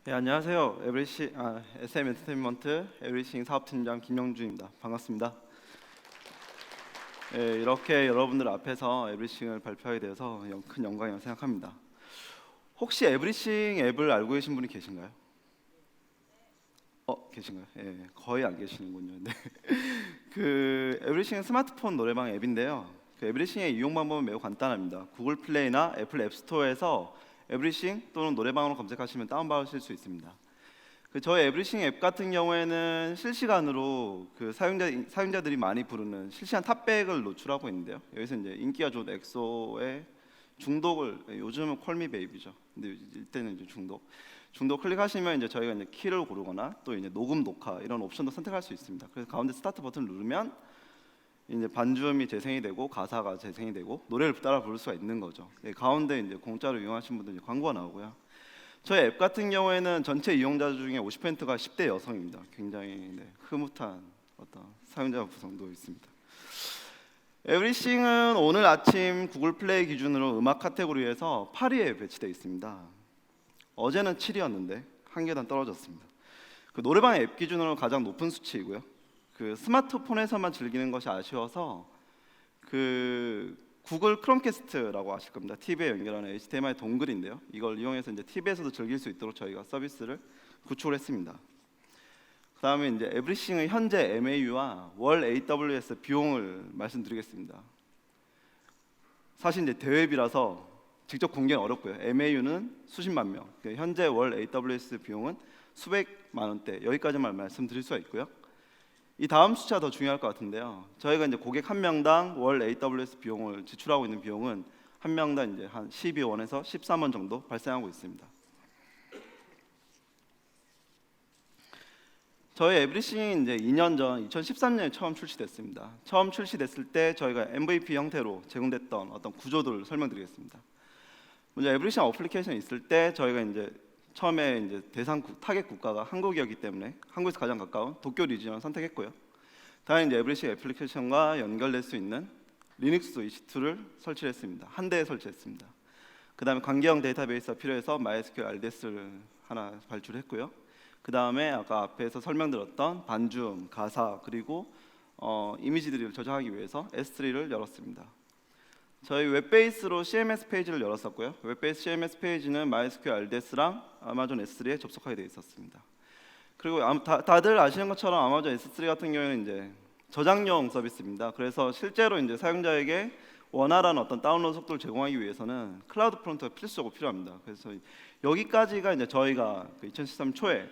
네, 안녕하세요. SM 엔터테인먼트 에브리싱 사업팀장 김영준입니다. 반갑습니다. 네, 이렇게 여러분들 앞에서 에브리싱을 발표하게 되어서 큰 영광이라고 생각합니다. 혹시 에브리싱 앱을 알고 계신 분이 계신가요? 계신가요? 예, 거의 안 계시는군요. 네. 그 에브리싱은 스마트폰 노래방 앱인데요. 그 에브리싱의 이용 방법은 매우 간단합니다. 구글 플레이나 애플 앱스토어에서 에브리싱 또는 노래방으로 검색하시면 다운받으실 수 있습니다. 저희 에브리싱 앱 같은 경우에는 실시간으로 그 사용자들이 많이 부르는 실시간 탑백을 노출하고 있는데요. 여기서 이제 인기가 좋은 엑소의 중독을, 요즘은 콜미 베이비죠. 근데 이때는 이제 중독 클릭하시면 이제 저희가 이제 키를 고르거나 또 이제 녹음 녹화 이런 옵션도 선택할 수 있습니다. 그래서 가운데 스타트 버튼을 누르면 이제 반주음이 재생이 되고 가사가 재생이 되고 노래를 따라 부를 수가 있는 거죠. 네, 가운데 이제 공짜로 이용하시는 분들 광고가 나오고요. 저희 앱 같은 경우에는 전체 이용자 중에 50%가 10대 여성입니다. 굉장히 흐뭇한 어떤 사용자 구성도 있습니다. 에브리싱은 오늘 아침 구글 플레이 기준으로 음악 카테고리에서 8위에 배치되어 있습니다. 어제는 7위였는데 한 계단 떨어졌습니다. 그 노래방 앱 기준으로 가장 높은 수치이고요. 그 스마트폰에서만 즐기는 것이 아쉬워서 그 구글 크롬캐스트라고 아실 겁니다. TV에 연결하는 HDMI 동글인데요. 이걸 이용해서 이제 TV에서도 즐길 수 있도록 저희가 서비스를 구축을 했습니다. 그다음에 이제 에브리싱의 현재 MAU와 월 AWS 비용을 말씀드리겠습니다. 사실 이제 대회비라서 직접 공개는 어렵고요. MAU는 수십만 명, 현재 월 AWS 비용은 수백만 원대, 여기까지만 말씀드릴 수가 있고요. 이 다음 숫자가 더 중요할 것 같은데요. 저희가 이제 고객 한 명당 월 AWS 비용을 지출하고 있는 비용은 한 명당 이제 한 12원에서 13원 정도 발생하고 있습니다. 저희 에브리싱이 이제 2년 전 2013년에 처음 출시됐습니다. 처음 출시됐을 때 저희가 MVP 형태로 제공됐던 어떤 구조들을 설명드리겠습니다. 먼저 에브리싱 어플리케이션이 있을 때 저희가 이제 처음에 이제 타겟 국가가 한국이었기 때문에 한국에서 가장 가까운 도쿄 리지언을 선택했고요. 다음에 이제 에브리싱 애플리케이션과 연결될 수 있는 리눅스 EC2를 설치했습니다. 한 대에 설치했습니다. 그다음에 관계형 데이터베이스가 필요해서 MySQL RDS를 하나 발주했고요. 그다음에 아까 앞에서 설명드렸던 반주음, 가사 그리고 이미지들을 저장하기 위해서 S3를 열었습니다. 저희 웹베이스로 CMS 페이지를 열었었고요. 웹베이스 CMS 페이지는 MySQL RDS랑 아마존 S3에 접속하게 되어 있었습니다. 그리고 다들 아시는 것처럼 아마존 S3 같은 경우에는 이제 저장용 서비스입니다. 그래서 실제로 이제 사용자에게 원활한 어떤 다운로드 속도를 제공하기 위해서는 클라우드 프론트가 필수적으로 필요합니다. 그래서 여기까지가 이제 저희가 2013 초에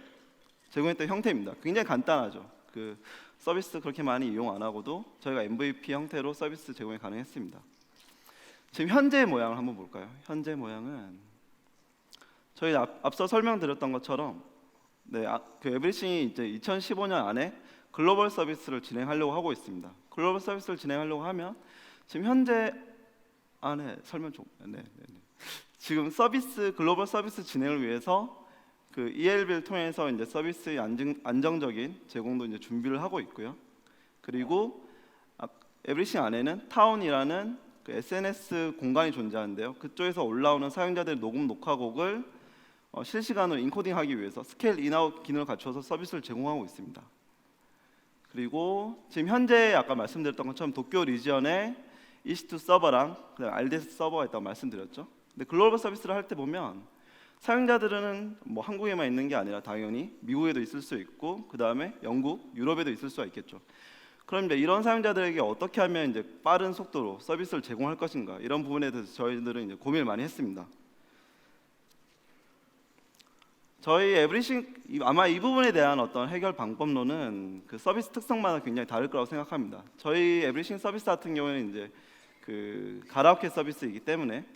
제공했던 형태입니다. 굉장히 간단하죠. 그 서비스 그렇게 많이 이용 안 하고도 저희가 MVP 형태로 서비스 제공이 가능했습니다. 지금 현재 모양을 한번 볼까요? 현재 모양은 저희 앞서 설명드렸던 것처럼 그 에브리싱이 이제 2015년 안에 글로벌 서비스를 진행하려고 하고 있습니다. 글로벌 서비스를 진행하려고 하면 지금 현재 안에 지금 글로벌 서비스 진행을 위해서 그 ELB를 통해서 이제 서비스의 안정적인 제공도 이제 준비를 하고 있고요. 그리고 에브리싱 안에는 타운이라는 그 SNS 공간이 존재하는데요. 그쪽에서 올라오는 사용자들의 녹음 녹화곡을 실시간으로 인코딩하기 위해서 스케일 인아웃 기능을 갖춰서 서비스를 제공하고 있습니다. 그리고 지금 현재 아까 말씀드렸던 것처럼 도쿄 리지언에 EC2 서버랑 RDS 서버가 있다고 말씀드렸죠. 근데 글로벌 서비스를 할 때 보면 사용자들은 뭐 한국에만 있는 게 아니라 당연히 미국에도 있을 수 있고 그 다음에 영국, 유럽에도 있을 수가 있겠죠. 그럼 이제 이런 사용자들에게 어떻게 하면 이제 빠른 속도로 서비스를 제공할 것인가 이런 부분에 대해서 저희들은 이제 고민을 많이 했습니다. 저희 에브리싱 아마 이 부분에 대한 어떤 해결 방법론은 그 서비스 특성마다 굉장히 다를 거라고 생각합니다. 저희 에브리싱 서비스 같은 경우에는 이제 그 가라오케 서비스이기 때문에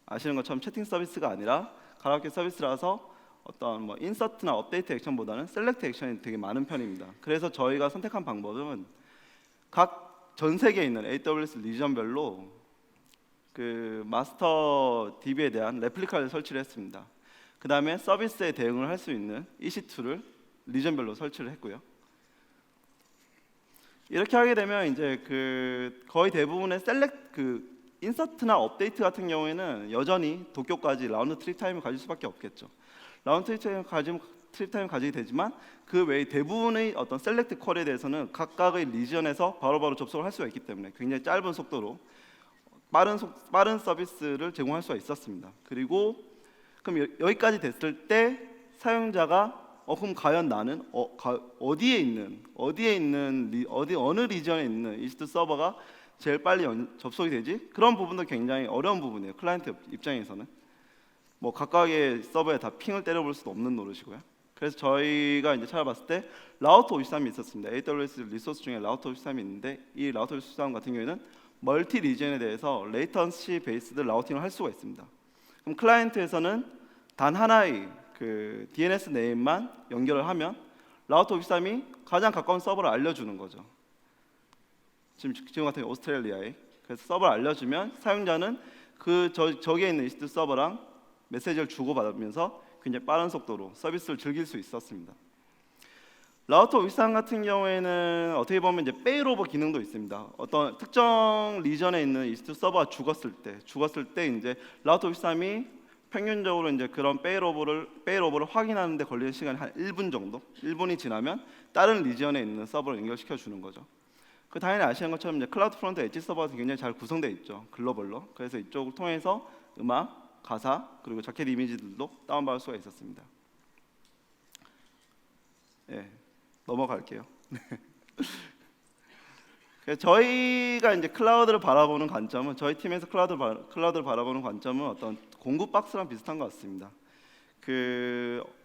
아시는 것처럼 채팅 서비스가 아니라 가라오케 서비스라서 어떤 뭐 인서트나 업데이트 액션보다는 셀렉트 액션이 되게 많은 편입니다. 그래서 저희가 선택한 방법은 각 전 세계에 있는 AWS 리전별로 그 마스터 DB에 대한 레플리카를 설치를 했습니다. 그 다음에 서비스에 대응을 할 수 있는 EC2를 리전별로 설치를 했고요. 이렇게 하게 되면 이제 그 거의 대부분의 인서트나 업데이트 같은 경우에는 여전히 도쿄까지 라운드 트립 타임을 가질 수밖에 없겠죠. 라운드 트립 타임 가지게 되지만 그 외에 대부분의 어떤 셀렉트 쿼리에 대해서는 각각의 리전에서 바로바로 접속을 할 수가 있기 때문에 굉장히 짧은 속도로 빠른 서비스를 제공할 수가 있었습니다. 그리고 그럼 여기까지 됐을 때 사용자가 그럼 과연 나는 어느 리전에 있는 이스트 서버가 제일 빨리 접속이 되지? 그런 부분도 굉장히 어려운 부분이에요. 클라이언트 입장에서는 뭐 각각의 서버에 다 핑을 때려볼 수도 없는 노릇이고요. 그래서 저희가 이제 찾아봤을 때 라우터 53이 있었습니다. AWS 리소스 중에 라우터 53이 있는데 이 라우터 53 같은 경우에는 멀티 리전에 대해서 레이턴시 베이스드 라우팅을 할 수가 있습니다. 그럼 클라이언트에서는 단 하나의 그 DNS 네임만 연결을 하면 라우터 53이 가장 가까운 서버를 알려주는 거죠. 지금 같은 경우 오스트레일리아에 그래서 서버를 알려주면 사용자는 저기에 있는 이스트 서버랑 메시지를 주고받으면서 굉장히 빠른 속도로 서비스를 즐길 수 있었습니다. 라우터 53 같은 경우에는 어떻게 보면 이제 페일오버 기능도 있습니다. 어떤 특정 리전에 있는 이스트 서버가 죽었을 때 이제 라우터 53이 평균적으로 이제 그런 페일오버를 확인하는 데 걸리는 시간이 한 1분 정도. 1분이 지나면 다른 리전에 있는 서버를 연결시켜 주는 거죠. 그 당연히 아시는 것처럼 이제 클라우드 프론트 엣지 서버가 굉장히 잘 구성되어 있죠. 글로벌로. 그래서 이쪽을 통해서 음악, 가사 그리고 자켓 이미지들도 다운받을 수가 있었습니다. 예, 넘어갈게요. 저희가 이제 클라우드를 바라보는 관점은 저희 팀에서 클라우드를 바라보는 관점은 어떤 공급 박스랑 비슷한 것 같습니다.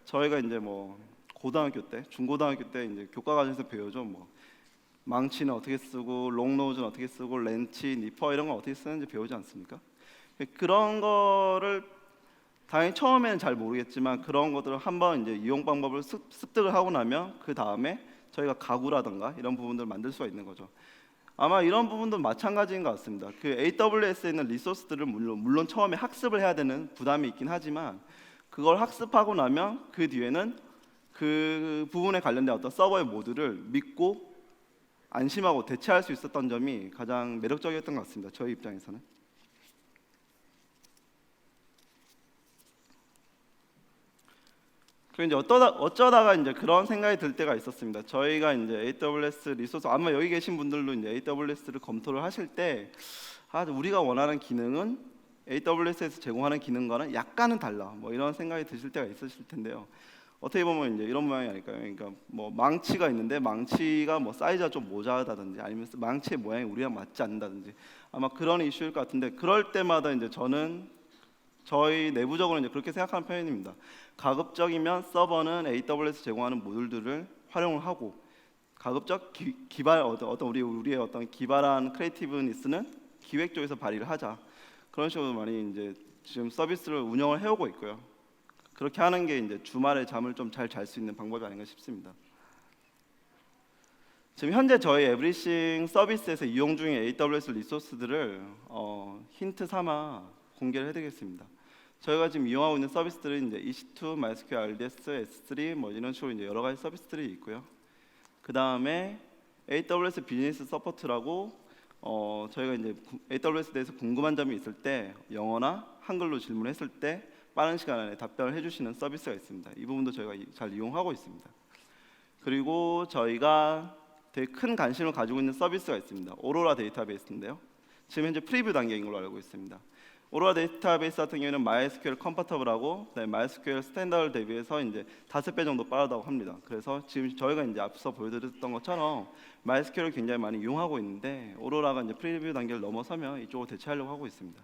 저희가 이제 뭐 고등학교 때, 중고등학교 때 이제 교과 과정에서 배우죠. 뭐 망치는 어떻게 쓰고, 롱노즈는 어떻게 쓰고, 렌치, 니퍼 이런 거 어떻게 쓰는지 배우지 않습니까? 그런 거를 당연히 처음에는 잘 모르겠지만 그런 것들을 한번 이제 이용 방법을 습득을 하고 나면 그 다음에 저희가 가구라든가 이런 부분들을 만들 수가 있는 거죠. 아마 이런 부분도 마찬가지인 것 같습니다. 그 AWS에 있는 리소스들을 물론 처음에 학습을 해야 되는 부담이 있긴 하지만 그걸 학습하고 나면 그 뒤에는 그 부분에 관련된 어떤 서버의 모드를 믿고 안심하고 대체할 수 있었던 점이 가장 매력적이었던 것 같습니다. 저희 입장에서는. 그리고 이제 어쩌다가 이제 그런 생각이 들 때가 있었습니다. 저희가 이제 AWS 리소스 아마 여기 계신 분들도 이제 AWS를 검토를 하실 때 우리가 원하는 기능은 AWS에서 제공하는 기능과는 약간은 달라. 뭐 이런 생각이 드실 때가 있으실 텐데요. 어떻게 보면 이제 이런 모양이 아닐까요? 그러니까 뭐 망치가 있는데 망치가 뭐 사이즈가 좀 모자라다든지 아니면 망치의 모양이 우리랑 맞지 않는다든지 아마 그런 이슈일 것 같은데 그럴 때마다 이제 저희 내부적으로 이제 그렇게 생각하는 편입니다. 가급적이면 서버는 AWS 제공하는 모듈들을 활용을 하고 가급적 우리의 어떤 기발한 크리에이티브니스는 기획 쪽에서 발휘를 하자. 그런 식으로 많이 이제 지금 서비스를 운영을 해오고 있고요. 그렇게 하는 게 이제 주말에 잠을 좀 잘 잘 수 있는 방법이 아닌가 싶습니다. 지금 현재 저희 에브리싱 서비스에서 이용 중인 AWS 리소스들을 힌트 삼아 공개를 해드리겠습니다. 저희가 지금 이용하고 있는 서비스들은 이제 EC2, MySQL, RDS, S3 뭐 이런 식으로 이제 여러 가지 서비스들이 있고요. 그 다음에 AWS 비즈니스 서포트라고 저희가 이제 AWS에 대해서 궁금한 점이 있을 때 영어나 한글로 질문했을 때 빠른 시간 안에 답변을 해주시는 서비스가 있습니다. 이 부분도 저희가 잘 이용하고 있습니다. 그리고 저희가 되게 큰 관심을 가지고 있는 서비스가 있습니다. 오로라 데이터베이스인데요. 지금 현재 프리뷰 단계인 걸로 알고 있습니다. 오로라 데이터베이스 같은 경우에는 MySQL 컴파터블하고 MySQL 스탠다드 대비해서 이제 5배 정도 빠르다고 합니다. 그래서 지금 저희가 이제 앞서 보여드렸던 것처럼 MySQL을 굉장히 많이 이용하고 있는데 오로라가 이제 프리뷰 단계를 넘어서면 이쪽으로 대체하려고 하고 있습니다.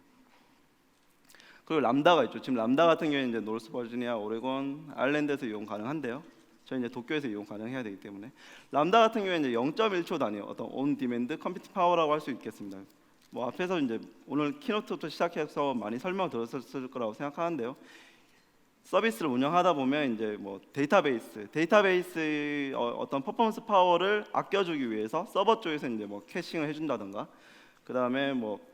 그리고 람다가 있죠. 지금 람다 같은 경우에는 이제 노스 버지니아, 오레곤, 아일랜드에서 이용 가능한데요. 저희 이제 도쿄에서 이용 가능해야 되기 때문에 람다 같은 경우에는 이제 0.1초 단위 어떤 온 디맨드 컴퓨팅 파워라고 할 수 있겠습니다. 뭐 앞에서 이제 오늘 키노트부터 시작해서 많이 설명 들었을 거라고 생각하는데요. 서비스를 운영하다 보면 이제 뭐 데이터베이스의 어떤 퍼포먼스 파워를 아껴주기 위해서 서버 쪽에서 이제 뭐 캐싱을 해준다든가, 그 다음에 뭐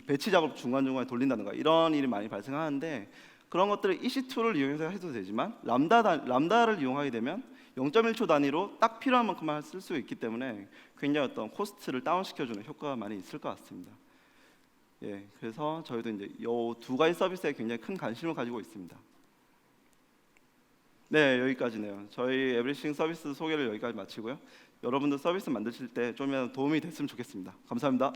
배치 작업 중간중간에 돌린다든가 이런 일이 많이 발생하는데 그런 것들을 EC2를 이용해서 해도 되지만 람다를 이용하게 되면 0.1초 단위로 딱 필요한 만큼만 쓸 수 있기 때문에 굉장히 어떤 코스트를 다운시켜주는 효과가 많이 있을 것 같습니다. 예, 그래서 저희도 이제 이 두 가지 서비스에 굉장히 큰 관심을 가지고 있습니다. 네, 여기까지네요. 저희 에브리싱 서비스 소개를 여기까지 마치고요. 여러분들 서비스 만드실 때 좀이라도 도움이 됐으면 좋겠습니다. 감사합니다.